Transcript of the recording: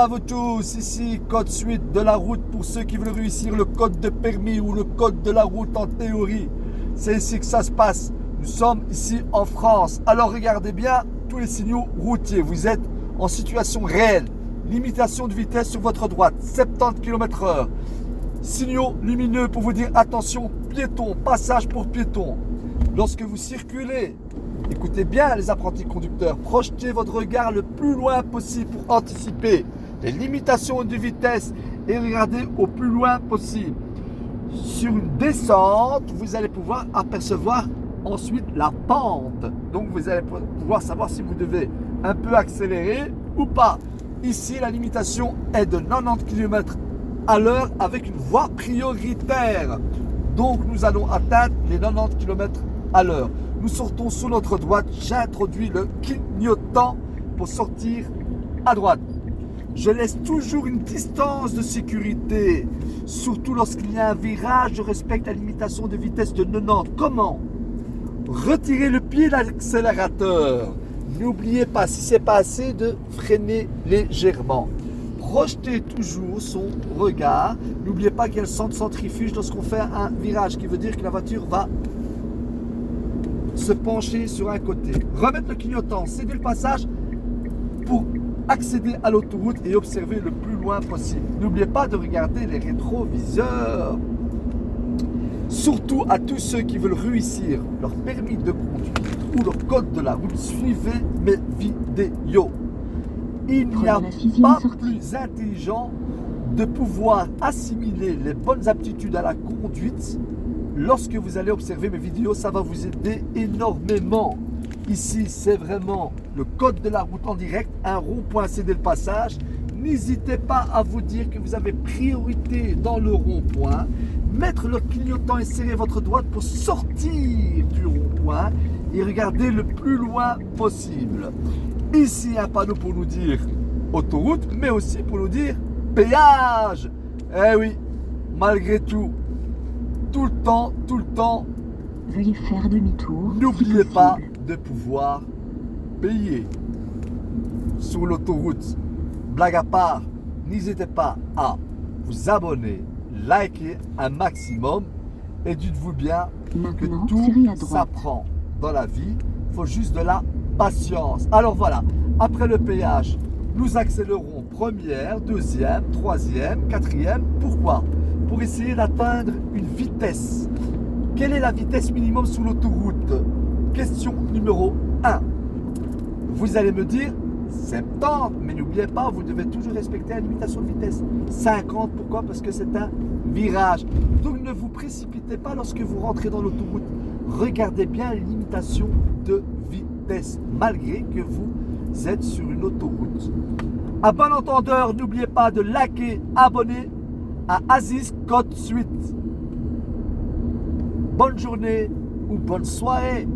À vous tous, ici code suite de la route pour ceux qui veulent réussir le code de permis ou le code de la route en théorie. C'est ici que ça se passe. Nous sommes ici en France. Alors regardez bien tous les signaux routiers. Vous êtes en situation réelle. Limitation de vitesse sur votre droite, 70 km/h. Signaux lumineux pour vous dire attention, piéton, passage pour piéton. Lorsque vous circulez, écoutez bien les apprentis conducteurs, projetez votre regard le plus loin possible pour anticiper les limitations de vitesse et regardez au plus loin possible. Sur une descente, vous allez pouvoir apercevoir ensuite la pente. Donc vous allez pouvoir savoir si vous devez un peu accélérer ou pas. Ici, la limitation est de 90 km à l'heure avec une voie prioritaire. Donc nous allons atteindre les 90 km à l'heure. Nous sortons sur notre droite. J'introduis le clignotant pour sortir à droite. Je laisse toujours une distance de sécurité. Surtout lorsqu'il y a un virage, je respecte la limitation de vitesse de 90. Comment? Retirez le pied de l'accélérateur. N'oubliez pas, si c'est pas assez, de freiner légèrement. Projetez toujours son regard. N'oubliez pas qu'il y a le centre centrifuge lorsqu'on fait un virage, qui veut dire que la voiture va se pencher sur un côté. Remettre le clignotant, céder le passage pour accéder à l'autoroute et observer le plus loin possible. N'oubliez pas de regarder les rétroviseurs. Surtout à tous ceux qui veulent réussir leur permis de conduire ou leur code de la route, suivez mes vidéos. Il n'y a pas plus intelligent de pouvoir assimiler les bonnes aptitudes à la conduite lorsque vous allez observer mes vidéos. Ça va vous aider énormément. Ici, c'est vraiment le code de la route en direct, un rond-point, céder le passage. N'hésitez pas à vous dire que vous avez priorité dans le rond-point. Mettre le clignotant et serrer votre droite pour sortir du rond-point et regarder le plus loin possible. Ici, un panneau pour nous dire autoroute, mais aussi pour nous dire péage. Eh oui, malgré tout le temps, veuillez faire demi-tour. N'oubliez pas de pouvoir payer sur l'autoroute. Blague à part, n'hésitez pas à vous abonner, liker un maximum et dites-vous bien que tout s'apprend dans la vie. Il faut juste de la patience. Alors voilà, après le péage, nous accélérons première, deuxième, troisième, quatrième. Pourquoi? Pour essayer d'atteindre une vitesse. Quelle est la vitesse minimum sur l'autoroute? Question numéro 1. Vous allez me dire 70, mais n'oubliez pas, vous devez toujours respecter la limitation de vitesse. 50, pourquoi? Parce que c'est un virage. Donc ne vous précipitez pas lorsque vous rentrez dans l'autoroute. Regardez bien les limitations de vitesse, malgré que vous êtes sur une autoroute. À bon entendeur, n'oubliez pas de liker, abonner à Aziz Code Suite. Bonne journée ou bonne soirée.